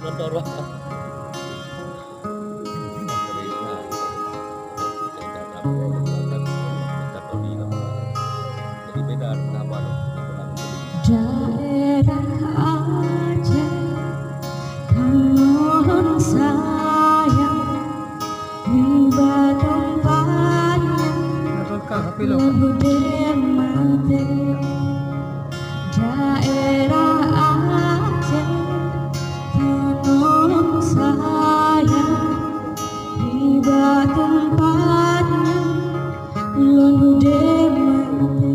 Kendor wah. Jadi beda apa daerah Aceh kan sayang hingga tempatnya lebih mati. Daerah Aceh kan sayang hingga tempatnya lebih mati.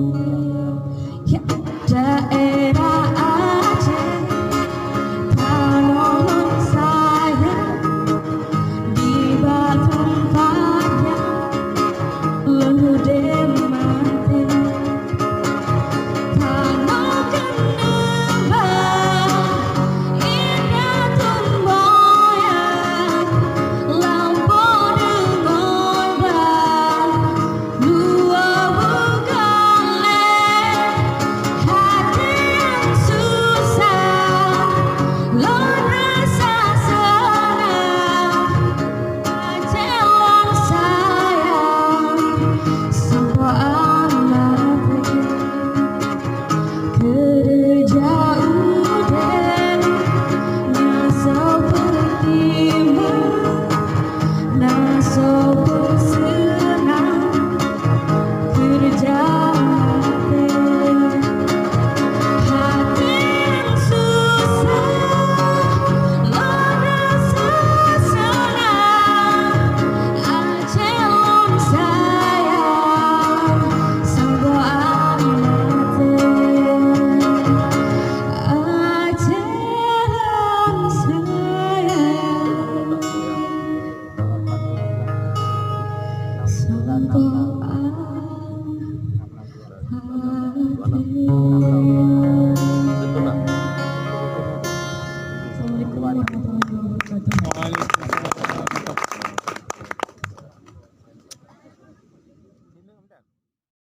Ya, daerah Aceh tanah sayang di batu tempatnya lebih mati. Tanah Kendeng indah tumbuhan lampau dengan bang luar bukannya hati yang susah lon rasa senang jalan sayang semua mati kerja udah nasab berkima nasab bersenang kerja mati hati yang susah lon rasa senang ajelon sayang semua mati ajelon sayang semua